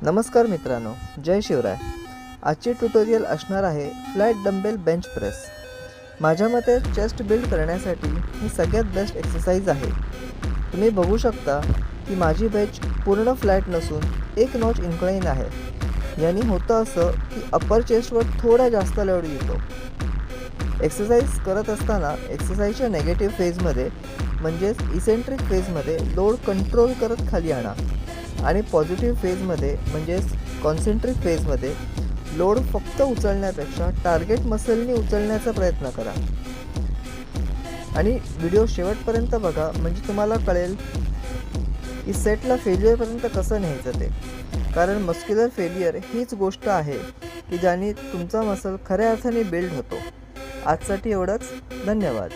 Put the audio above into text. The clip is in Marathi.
नमस्कार मित्रांनो, जय शिवराय। आजचे ट्युटोरियल असणार आहे फ्लॅट डंबेल बेंच प्रेस। माझ्या मते चेस्ट बिल्ड करण्यासाठी ही सगळ्यात बेस्ट एक्सरसाइज आहे। तुम्ही बघू शकता की माझी बेंच पूर्ण फ्लॅट नसून एक नॉच इन्क्लाइन आहे। यानी होतं असं की अपर चेस्टवर थोडा जास्त लोड येतो। एक्सरसाइज करत असताना एक्सरसाइजच्या नेगेटिव्ह फेजमध्ये म्हणजेच इसेंट्रिक फेजमध्ये लोड कंट्रोल करत खाली आणा आणि पॉझिटिव्ह फेजमध्ये म्हणजेच कॉन्सेंट्रिक फेजमध्ये लोड फक्त उचलण्यापेक्षा टार्गेट मसलनी उचलण्याचा प्रयत्न करा। आणि व्हिडिओ शेवटपर्यंत बघा, म्हणजे तुम्हाला कळेल की सेटला फेल्युअरपर्यंत कसं न्यायचं ते। कारण मस्क्युलर फेल्युअर हीच गोष्ट आहे की ज्याने तुमचा मसल खऱ्या अर्थाने बिल्ड होतो। आजसाठी एवढंच, धन्यवाद।